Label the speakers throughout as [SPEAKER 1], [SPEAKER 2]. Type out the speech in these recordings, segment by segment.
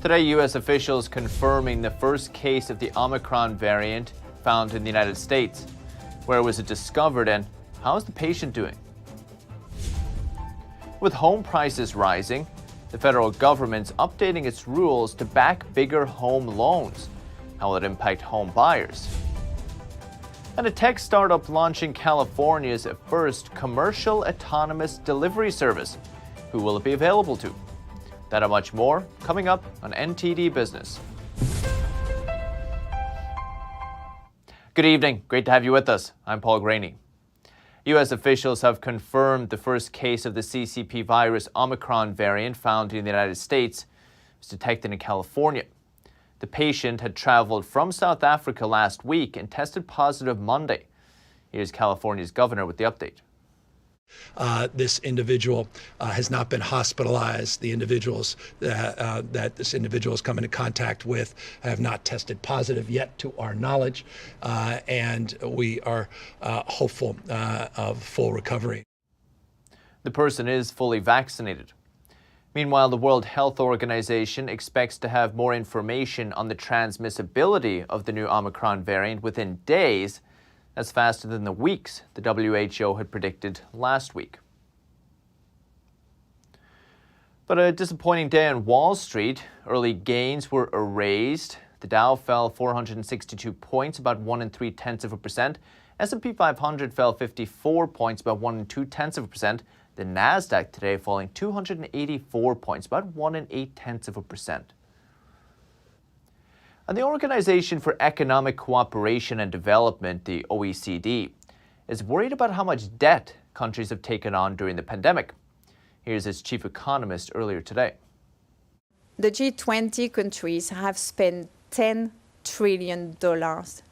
[SPEAKER 1] Today, U.S. officials confirming the first case of the Omicron variant found in the United States. Where was it discovered and how is the patient doing? With home prices rising, the federal government's updating its rules to back bigger home loans. How will it impact home buyers? And a tech startup launching California's first commercial autonomous delivery service. Who will it be available to? That and much more coming up on NTD Business. Good evening. Great to have you with us. I'm Paul Graney. U.S. officials have confirmed the first case of the CCP virus Omicron variant found in the United States was detected in California. The patient had traveled from South Africa last week and tested positive Monday. Here's California's governor with the update.
[SPEAKER 2] This individual has not been hospitalized. The individuals that this individual has come into contact with have not tested positive yet to our knowledge, and we are hopeful of full recovery.
[SPEAKER 1] The person is fully vaccinated. Meanwhile, the World Health Organization expects to have more information on the transmissibility of the new Omicron variant within days. That's faster than the weeks the WHO had predicted last week. But a disappointing day on Wall Street. Early gains were erased. The Dow fell 462 points, about 1 3/10%. S&P 500 fell 54 points, about 1 2/10%. The Nasdaq today falling 284 points, about 1 8/10%. And the Organization for Economic Cooperation and Development, the OECD, is worried about how much debt countries have taken on during the pandemic. Here's its chief economist earlier today.
[SPEAKER 3] The G20 countries have spent $10 trillion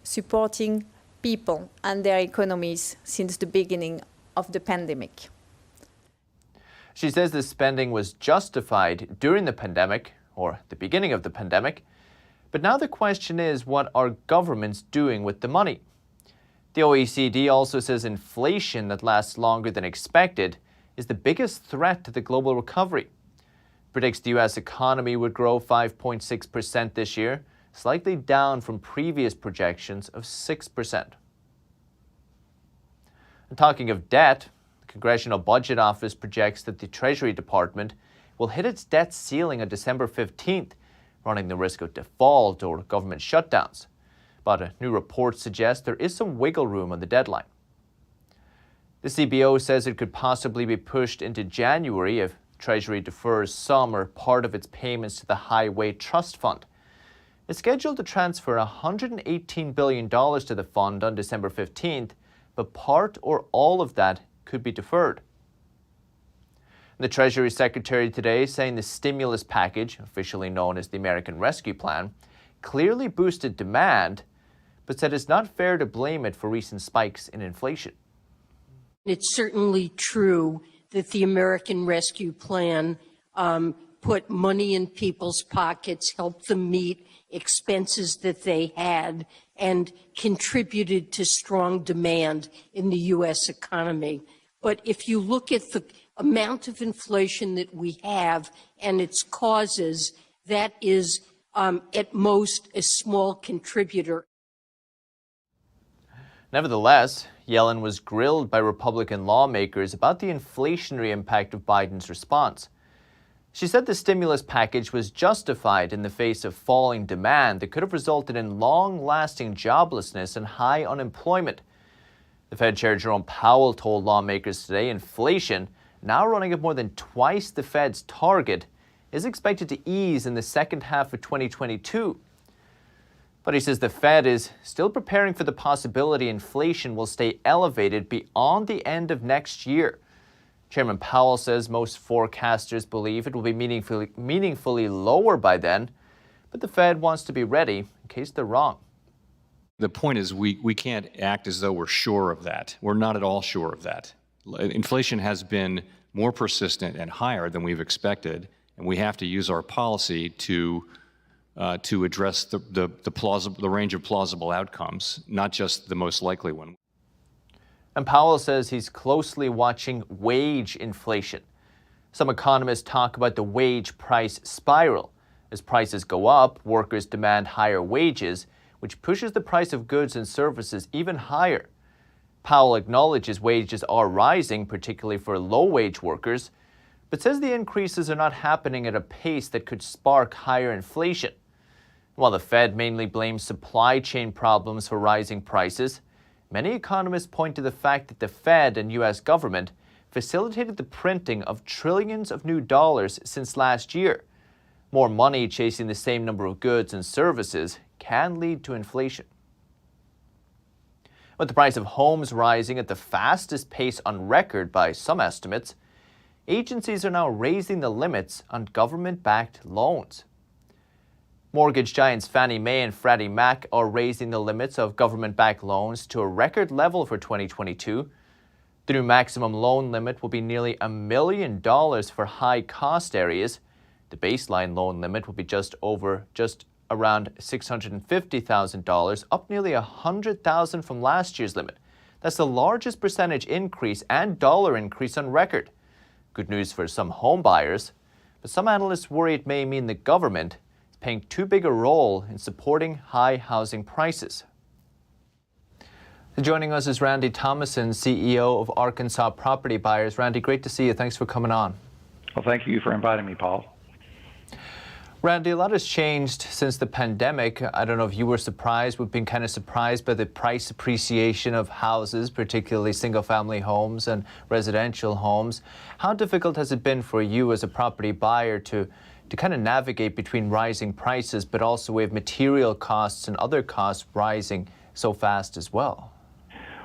[SPEAKER 3] supporting people and their economies since the beginning of the pandemic.
[SPEAKER 1] She says the spending was justified during the pandemic, or the beginning of the pandemic. But now the question is, what are governments doing with the money? The OECD also says inflation that lasts longer than expected is the biggest threat to the global recovery. It predicts the U.S. economy would grow 5.6% this year, slightly down from previous projections of 6%. And talking of debt, the Congressional Budget Office projects that the Treasury Department will hit its debt ceiling on December 15th, running the risk of default or government shutdowns. But a new report suggests there is some wiggle room on the deadline. The CBO says it could possibly be pushed into January if Treasury defers some or part of its payments to the Highway Trust Fund. It's scheduled to transfer $118 billion to the fund on December 15th, but part or all of that could be deferred. The Treasury Secretary today saying the stimulus package, officially known as the American Rescue Plan, clearly boosted demand, but said it's not fair to blame it for recent spikes in inflation.
[SPEAKER 4] It's certainly true that the American Rescue Plan put money in people's pockets, helped them meet expenses that they had, and contributed to strong demand in the U.S. economy. But if you look at the amount of inflation that we have and its causes, that is at most a small contributor.
[SPEAKER 1] Nevertheless, Yellen was grilled by Republican lawmakers about the inflationary impact of Biden's response. She said the stimulus package was justified in the face of falling demand that could have resulted in long-lasting joblessness and high unemployment. The Fed Chair Jerome Powell told lawmakers today inflation, now running at more than twice the Fed's target, is expected to ease in the second half of 2022. But he says the Fed is still preparing for the possibility inflation will stay elevated beyond the end of next year. Chairman Powell says most forecasters believe it will be meaningfully lower by then, but the Fed wants to be ready in case they're wrong.
[SPEAKER 5] The point is we can't act as though we're sure of that. We're not at all sure of that. Inflation has been more persistent and higher than we've expected, and we have to use our policy to address the range of plausible outcomes, not just the most likely one.
[SPEAKER 1] And Powell says he's closely watching wage inflation. Some economists talk about the wage price spiral, As prices go up, workers demand higher wages, which pushes the price of goods and services even higher. Powell acknowledges wages are rising, particularly for low-wage workers, but says the increases are not happening at a pace that could spark higher inflation. While the Fed mainly blames supply chain problems for rising prices, many economists point to the fact that the Fed and U.S. government facilitated the printing of trillions of new dollars since last year. More money chasing the same number of goods and services can lead to inflation. With the price of homes rising at the fastest pace on record by some estimates, agencies are now raising the limits on government-backed loans. Mortgage giants Fannie Mae and Freddie Mac are raising the limits of government-backed loans to a record level for 2022. The new maximum loan limit will be nearly $1 million for high-cost areas. The baseline loan limit will be just around $650,000, up nearly $100,000 from last year's limit. That's the largest percentage increase and dollar increase on record. Good news for some home buyers, but some analysts worry it may mean the government is playing too big a role in supporting high housing prices. Joining us is Randy Thomason, CEO of Arkansas Property Buyers. Randy, great to see you. Thanks for coming on.
[SPEAKER 6] Well, thank you for inviting me, Paul.
[SPEAKER 1] Randy, a lot has changed since the pandemic. I don't know if you were surprised. We've been kind of surprised by the price appreciation of houses, particularly single-family homes and residential homes. How difficult has it been for you as a property buyer to kind of navigate between rising prices, but also with material costs and other costs rising so fast as well?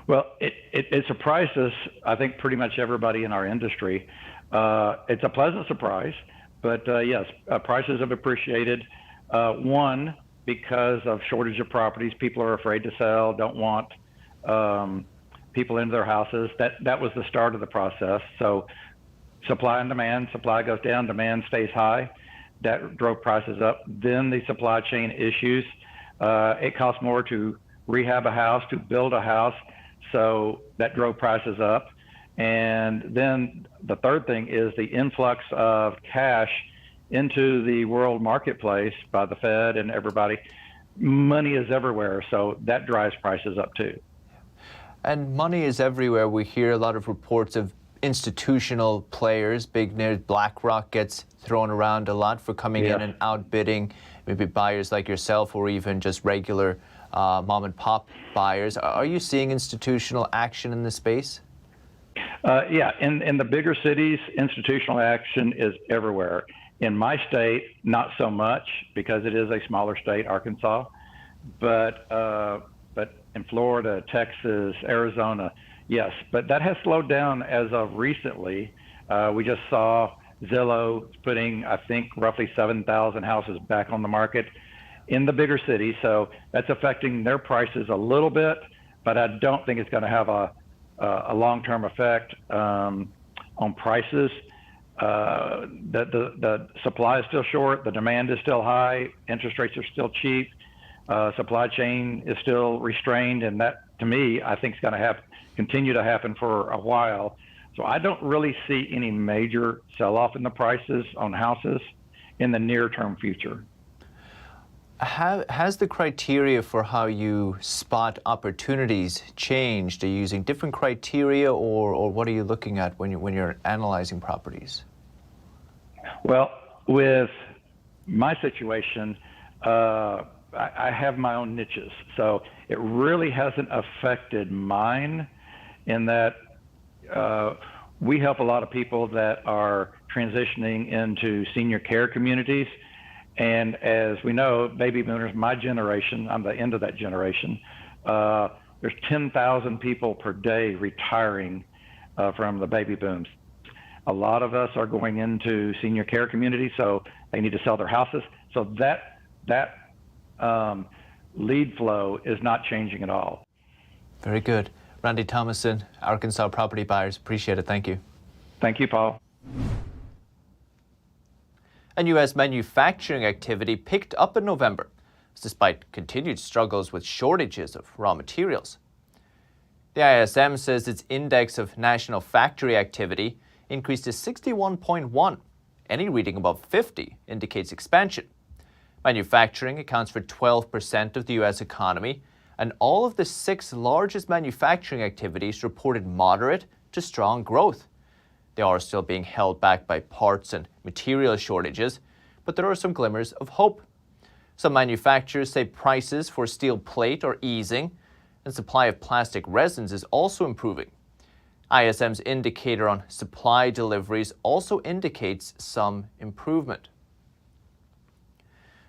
[SPEAKER 6] Well, it surprised us, I think, pretty much everybody in our industry. It's a pleasant surprise. But yes, prices have appreciated. One, because of shortage of properties, people are afraid to sell, don't want people into their houses. That was the start of the process. So supply and demand, supply goes down, demand stays high. That drove prices up. Then the supply chain issues. It costs more to rehab a house, to build a house. So that drove prices up. And then the third thing is the influx of cash into the world marketplace by the Fed and everybody. Money is everywhere, so that drives prices up too.
[SPEAKER 1] And money is everywhere. We hear a lot of reports of institutional players. Big names, BlackRock gets thrown around a lot for coming in and outbidding maybe buyers like yourself or even just regular mom and pop buyers. Are you seeing institutional action in this space?
[SPEAKER 6] In the bigger cities, institutional action is everywhere. In my state, not so much because it is a smaller state, Arkansas, but in Florida, Texas, Arizona, yes. But that has slowed down as of recently. We just saw Zillow putting, I think, roughly 7,000 houses back on the market in the bigger cities. So that's affecting their prices a little bit, but I don't think it's going to have a long-term effect on prices. The supply is still short, the demand is still high, interest rates are still cheap, supply chain is still restrained, and that, to me, I think is going to continue to happen for a while. So I don't really see any major sell-off in the prices on houses in the near-term future.
[SPEAKER 1] Has the criteria for how you spot opportunities changed? Are you using different criteria, or what are you looking at when you're analyzing properties?
[SPEAKER 6] Well, with my situation, I have my own niches, so it really hasn't affected mine in that we help a lot of people that are transitioning into senior care communities. And as we know, baby boomers, my generation, I'm the end of that generation, there's 10,000 people per day retiring from the baby booms. A lot of us are going into senior care communities, so they need to sell their houses. So that lead flow is not changing at all.
[SPEAKER 1] Very good. Randy Thomason, Arkansas Property Buyers. Appreciate it. Thank you.
[SPEAKER 6] Thank you, Paul.
[SPEAKER 1] And U.S. manufacturing activity picked up in November, despite continued struggles with shortages of raw materials. The ISM says its index of national factory activity increased to 61.1. Any reading above 50 indicates expansion. Manufacturing accounts for 12% of the U.S. economy, and all of the 6 largest manufacturing activities reported moderate to strong growth. They are still being held back by parts and material shortages, but there are some glimmers of hope. Some manufacturers say prices for steel plate are easing, and supply of plastic resins is also improving. ISM's indicator on supply deliveries also indicates some improvement.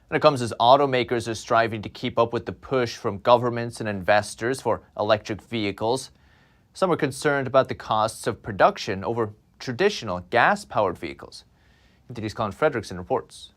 [SPEAKER 1] And it comes as automakers are striving to keep up with the push from governments and investors for electric vehicles. Some are concerned about the costs of production over traditional gas-powered vehicles. NTD's Colin Fredrickson reports.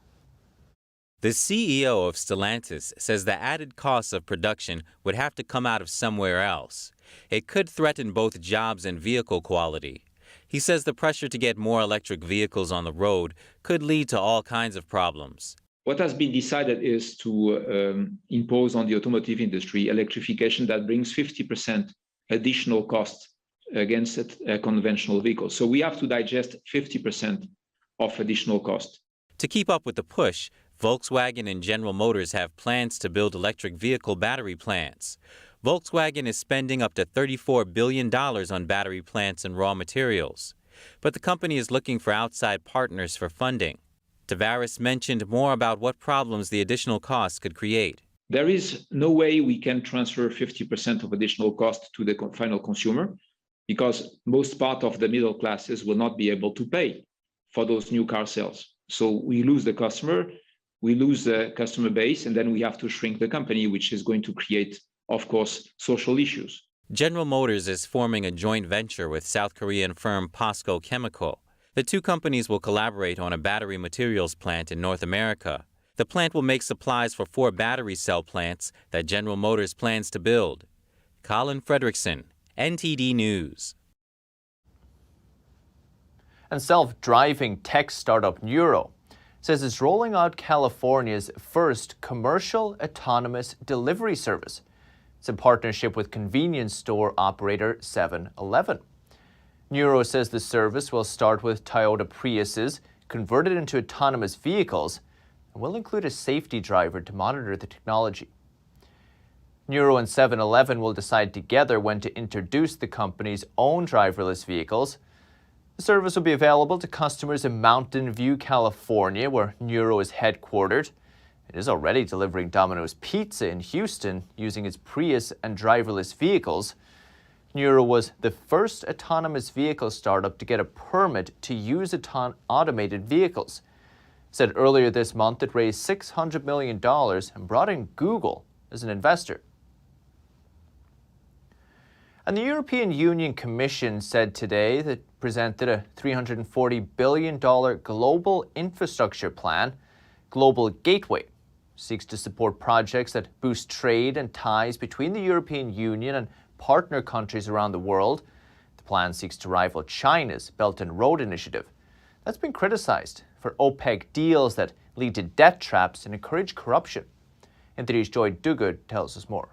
[SPEAKER 7] The CEO of Stellantis says the added costs of production would have to come out of somewhere else. It could threaten both jobs and vehicle quality. He says the pressure to get more electric vehicles on the road could lead to all kinds of problems.
[SPEAKER 8] What has been decided is to impose on the automotive industry electrification that brings 50% additional cost against conventional vehicles. So we have to digest 50% of additional cost.
[SPEAKER 7] To keep up with the push, Volkswagen and General Motors have plans to build electric vehicle battery plants. Volkswagen is spending up to $34 billion on battery plants and raw materials. But the company is looking for outside partners for funding. Tavares mentioned more about what problems the additional costs could create.
[SPEAKER 8] There is no way we can transfer 50% of additional cost to the final consumer, because most part of the middle classes will not be able to pay for those new car sales. So we lose the customer, we lose the customer base, and then we have to shrink the company, which is going to create, of course, social issues.
[SPEAKER 7] General Motors is forming a joint venture with South Korean firm POSCO Chemical. The two companies will collaborate on a battery materials plant in North America. The plant will make supplies for 4 battery cell plants that General Motors plans to build. Colin Fredrickson, NTD News.
[SPEAKER 1] And self-driving tech startup Nuro says it's rolling out California's first commercial autonomous delivery service. It's in partnership with convenience store operator 7-Eleven. Nuro says the service will start with Toyota Priuses converted into autonomous vehicles and will include a safety driver to monitor the technology. Nuro and 7-Eleven will decide together when to introduce the company's own driverless vehicles. The service will be available to customers in Mountain View, California, where Nuro is headquartered. It is already delivering Domino's Pizza in Houston using its Prius and driverless vehicles. Nuro was the first autonomous vehicle startup to get a permit to use automated vehicles. It said earlier this month it raised $600 million and brought in Google as an investor. And the European Union Commission said today that it presented a $340 billion global infrastructure plan. Global Gateway seeks to support projects that boost trade and ties between the European Union and partner countries around the world. The plan seeks to rival China's Belt and Road Initiative. That's been criticized for OPEC deals that lead to debt traps and encourage corruption. NTD's Joy Duguid tells us more.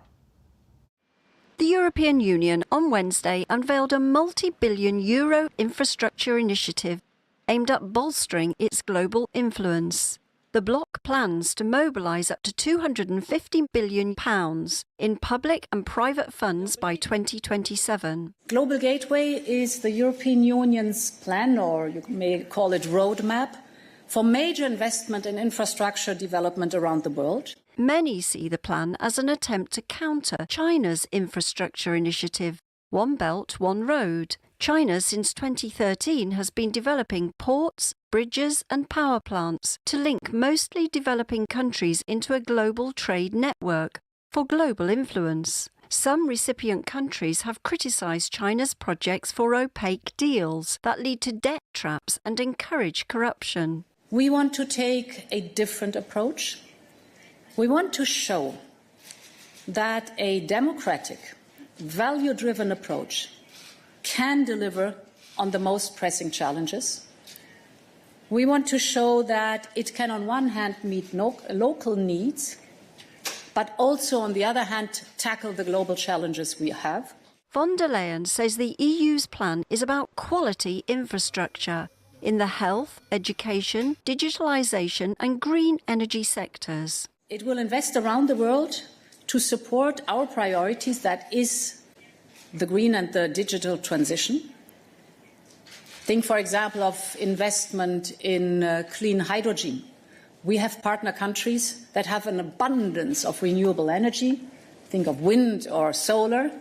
[SPEAKER 9] The European Union on Wednesday unveiled a multi-billion euro infrastructure initiative aimed at bolstering its global influence. The bloc plans to mobilise up to £250 billion in public and private funds by 2027.
[SPEAKER 10] Global Gateway is the European Union's plan, or you may call it roadmap, for major investment in infrastructure development around the world.
[SPEAKER 9] Many see the plan as an attempt to counter China's infrastructure initiative, One Belt, One Road. China, since 2013, has been developing ports, bridges and power plants to link mostly developing countries into a global trade network for global influence. Some recipient countries have criticised China's projects for opaque deals that lead to debt traps and encourage corruption.
[SPEAKER 10] We want to take a different approach. We want to show that a democratic, value-driven approach can deliver on the most pressing challenges. We want to show that it can, on one hand, meet local needs, but also, on the other hand, tackle the global challenges we have.
[SPEAKER 9] Von der Leyen says the EU's plan is about quality infrastructure. in the health, education, digitalization and green energy sectors.
[SPEAKER 10] It will invest around the world to support our priorities, that is the green and the digital transition. Think, for example, of investment in clean hydrogen. We have partner countries that have an abundance of renewable energy. Think of wind or solar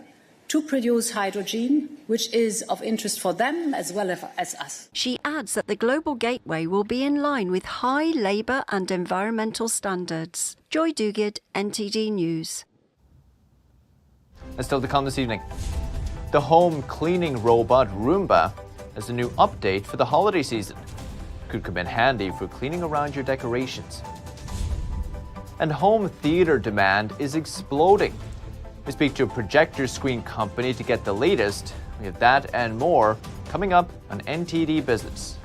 [SPEAKER 10] to produce hydrogen, which is of interest for them as well as us.
[SPEAKER 9] She adds that the global gateway will be in line with high labour and environmental standards. Joy Duguid, NTD News.
[SPEAKER 1] And still to come this evening, the home cleaning robot Roomba has a new update for the holiday season. Could come in handy for cleaning around your decorations. And home theatre demand is exploding. We speak to a projector screen company to get the latest. We have that and more coming up on NTD Business.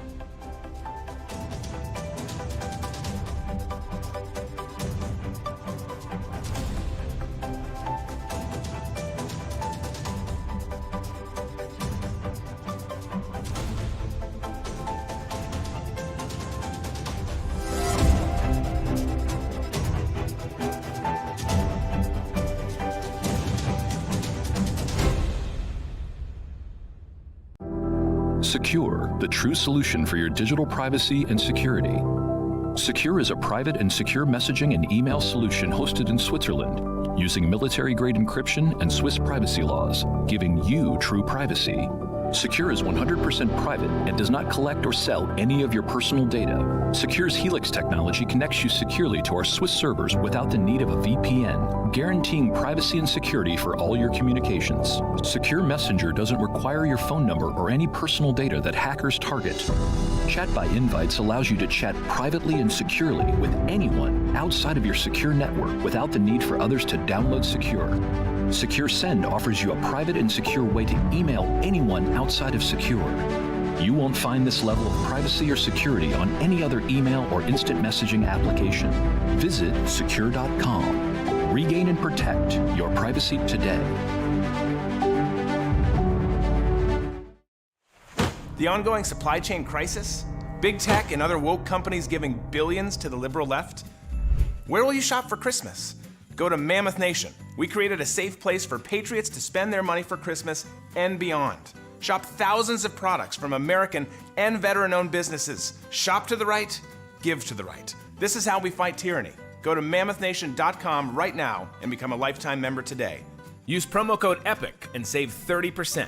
[SPEAKER 11] Secure, the true solution for your digital privacy and security. Secure is a private and secure messaging and email solution hosted in Switzerland, using military-grade encryption and Swiss privacy laws, giving you true privacy. Secure is 100% private and does not collect or sell any of your personal data. Secure's Helix technology connects you securely to our Swiss servers without the need of a VPN, guaranteeing privacy and security for all your communications. Secure Messenger doesn't require your phone number or any personal data that hackers target. Chat by Invites allows you to chat privately and securely with anyone outside of your secure network without the need for others to download Secure. Secure Send offers you a private and secure way to email anyone outside of Secure. You won't find this level of privacy or security on any other email or instant messaging application. Visit secure.com. Regain and protect your privacy today.
[SPEAKER 12] The ongoing supply chain crisis? Big tech and other woke companies giving billions to the liberal left? Where will you shop for Christmas? Go to Mammoth Nation. We created a safe place for patriots to spend their money for Christmas and beyond. Shop thousands of products from American and veteran-owned businesses. Shop to the right, give to the right. This is how we fight tyranny. Go to MammothNation.com right now and become a lifetime member today. Use promo code EPIC and save 30%.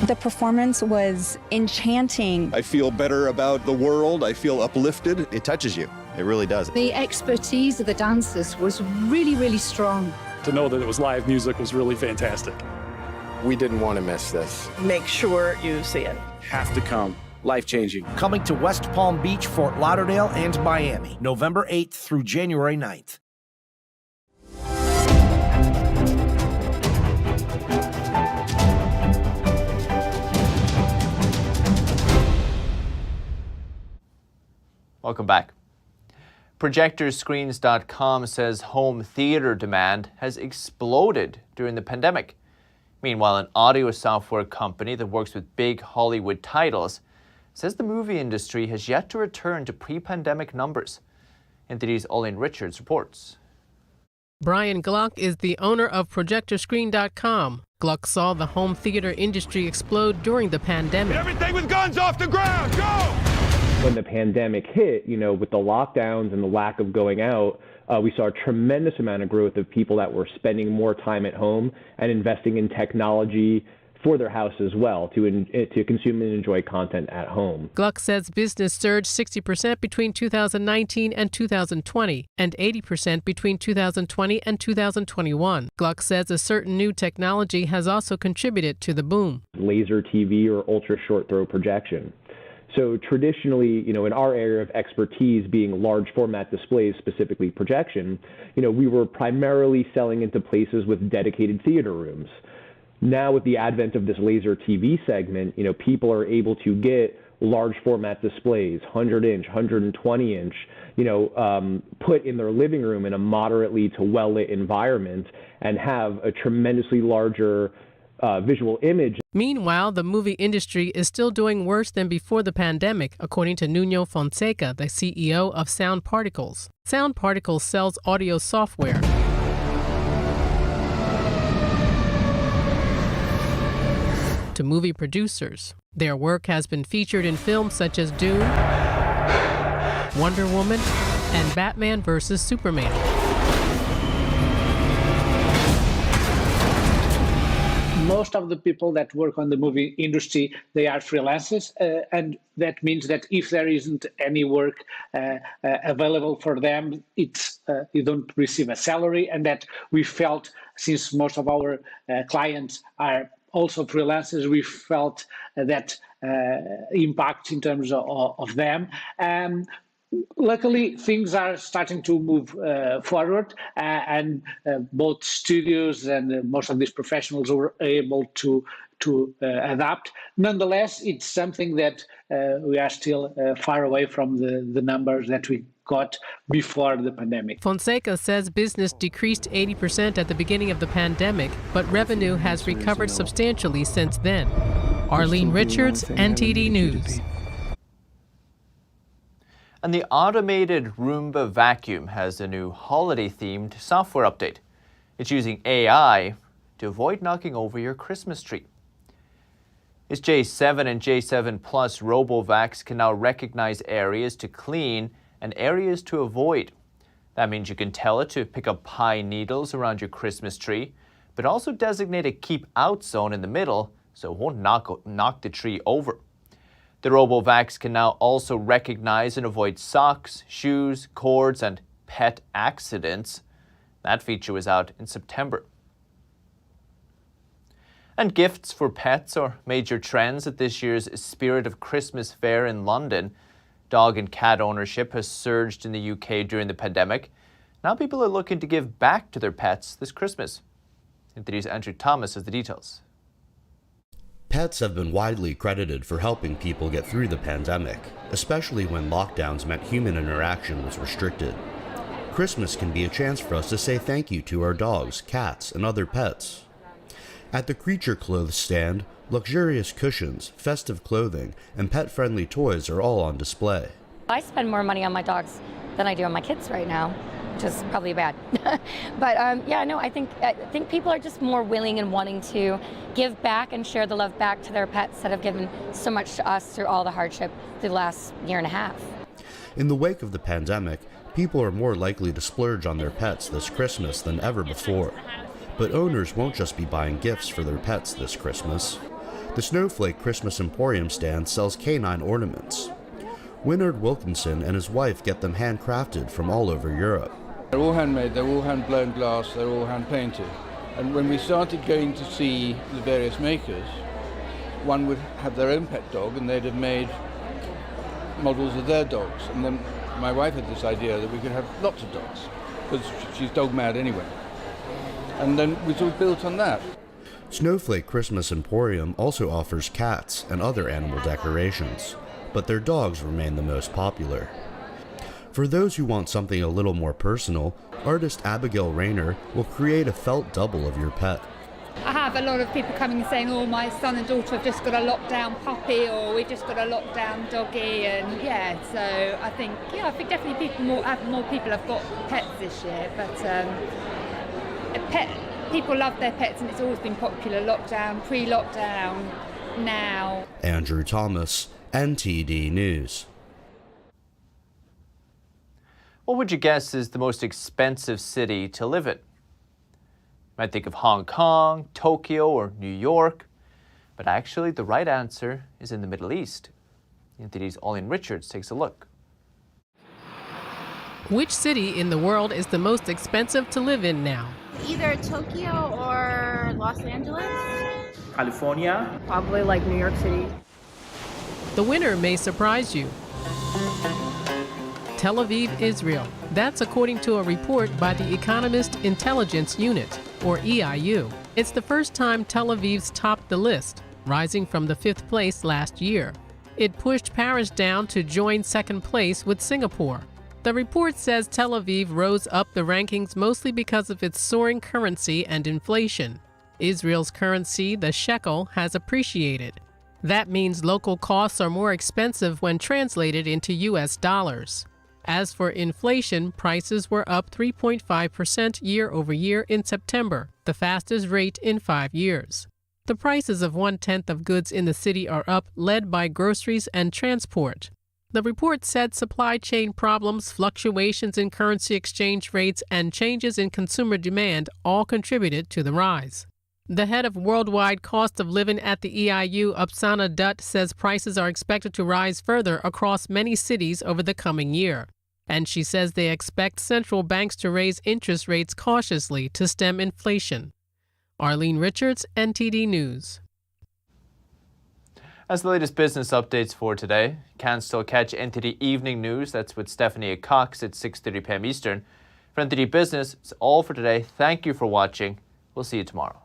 [SPEAKER 13] The performance was enchanting.
[SPEAKER 14] I feel better about the world. I feel uplifted. It touches you. It really does.
[SPEAKER 15] The expertise of the dancers was really, really strong.
[SPEAKER 16] To know that it was live music was really fantastic.
[SPEAKER 17] We didn't want to miss this.
[SPEAKER 18] Make sure you see it.
[SPEAKER 17] Have to come. Life-changing.
[SPEAKER 19] Coming to West Palm Beach, Fort Lauderdale, and Miami, November 8th through January 9th.
[SPEAKER 1] Welcome back. Projectorscreens.com says home theater demand has exploded during the pandemic. Meanwhile, an audio software company that works with big Hollywood titles says the movie industry has yet to return to pre-pandemic numbers. NTD's Olin Richards reports.
[SPEAKER 20] Brian Gluck is the owner of Projectorscreen.com. Gluck saw the home theater industry explode during the pandemic.
[SPEAKER 21] Everything with guns off the ground, go!
[SPEAKER 22] When the pandemic hit, with the lockdowns and the lack of going out, we saw a tremendous amount of growth of people that were spending more time at home and investing in technology for their house as well to consume and enjoy content at home.
[SPEAKER 20] Gluck says business surged 60% between 2019 and 2020 and 80% between 2020 and 2021. Gluck says a certain new technology has also contributed to the boom.
[SPEAKER 22] Laser TV or ultra short throw projection. So traditionally, in our area of expertise being large format displays, specifically projection, we were primarily selling into places with dedicated theater rooms. Now with the advent of this laser TV segment, people are able to get large format displays, 100-inch, 120-inch, put in their living room in a moderately to well-lit environment and have a tremendously larger visual image.
[SPEAKER 20] Meanwhile, the movie industry is still doing worse than before the pandemic, according to Nuno Fonseca, the CEO of Sound Particles. Sound Particles sells audio software to movie producers. Their work has been featured in films such as Dune, Wonder Woman, and Batman vs. Superman.
[SPEAKER 2] Most of the people that work on the movie industry, they are freelancers, and that means that if there isn't any work available for them, you don't receive a salary, and that we felt, since most of our clients are also freelancers, we felt that impact in terms of them. Luckily, things are starting to move forward, and both studios and most of these professionals were able to adapt. Nonetheless, it's something that we are still far away from the numbers that we got before the pandemic.
[SPEAKER 20] Fonseca says business decreased 80% at the beginning of the pandemic, but revenue has recovered substantially since then. Arlene Richards, NTD News.
[SPEAKER 1] And the automated Roomba vacuum has a new holiday-themed software update. It's using AI to avoid knocking over your Christmas tree. Its J7 and J7 Plus RoboVacs can now recognize areas to clean and areas to avoid. That means you can tell it to pick up pine needles around your Christmas tree, but also designate a keep out zone in the middle so it won't knock the tree over. The RoboVacs can now also recognize and avoid socks, shoes, cords, and pet accidents. That feature was out in September. And gifts for pets are major trends at this year's Spirit of Christmas fair in London. Dog and cat ownership has surged in the UK during the pandemic. Now people are looking to give back to their pets this Christmas. NTD's Andrew Thomas has the details.
[SPEAKER 3] Pets have been widely credited for helping people get through the pandemic, especially when lockdowns meant human interaction was restricted. Christmas can be a chance for us to say thank you to our dogs, cats, and other pets. At the Creature Clothes stand, luxurious cushions, festive clothing, and pet-friendly toys are all on display.
[SPEAKER 23] I spend more money on my dogs than I do on my kids right now, which is probably bad. But I think people are just more willing and wanting to give back and share the love back to their pets that have given so much to us through all the hardship through the last year and a half.
[SPEAKER 3] In the wake of the pandemic, people are more likely to splurge on their pets this Christmas than ever before. But owners won't just be buying gifts for their pets this Christmas. The Snowflake Christmas Emporium stand sells canine ornaments. Winard Wilkinson and his wife get them handcrafted from all over Europe.
[SPEAKER 24] They're all handmade, they're all hand-blown glass, they're all hand-painted. And when we started going to see the various makers, one would have their own pet dog and they'd have made models of their dogs. And then my wife had this idea that we could have lots of dogs, because she's dog mad anyway. And then we sort of built on that.
[SPEAKER 3] Snowflake Christmas Emporium also offers cats and other animal decorations, but their dogs remain the most popular. For those who want something a little more personal, artist Abigail Rayner will create a felt double of your pet.
[SPEAKER 13] I have a lot of people coming and saying, oh, my son and daughter have just got a lockdown puppy, or we've just got a lockdown doggy, and so I think definitely more people have got pets this year, but people love their pets and it's always been popular, lockdown, pre-lockdown, now.
[SPEAKER 3] Andrew Thomas, NTD News.
[SPEAKER 1] What would you guess is the most expensive city to live in? You might think of Hong Kong, Tokyo, or New York, but actually the right answer is in the Middle East. NTD's Arlene Richards takes a look.
[SPEAKER 20] Which city in the world is the most expensive to live in now?
[SPEAKER 25] Either Tokyo or Los Angeles.
[SPEAKER 26] California.
[SPEAKER 25] Probably like New York City.
[SPEAKER 20] The winner may surprise you. Tel Aviv, Israel. That's according to a report by the Economist Intelligence Unit, or EIU. It's the first time Tel Aviv's topped the list, rising from the 5th place last year. It pushed Paris down to join second place with Singapore. The report says Tel Aviv rose up the rankings mostly because of its soaring currency and inflation. Israel's currency, the shekel, has appreciated. That means local costs are more expensive when translated into U.S. dollars. As for inflation, prices were up 3.5% year over year in September, the fastest rate in 5 years. The prices of 1/10 of goods in the city are up, led by groceries and transport. The report said supply chain problems, fluctuations in currency exchange rates, and changes in consumer demand all contributed to the rise. The head of worldwide cost of living at the EIU, Upsana Dutt, says prices are expected to rise further across many cities over the coming year. And she says they expect central banks to raise interest rates cautiously to stem inflation. Arlene Richards, NTD News.
[SPEAKER 1] That's the latest business updates for today. You can still catch NTD Evening News. That's with Stephanie Cox at 6:30 p.m. Eastern. For NTD Business, it's all for today. Thank you for watching. We'll see you tomorrow.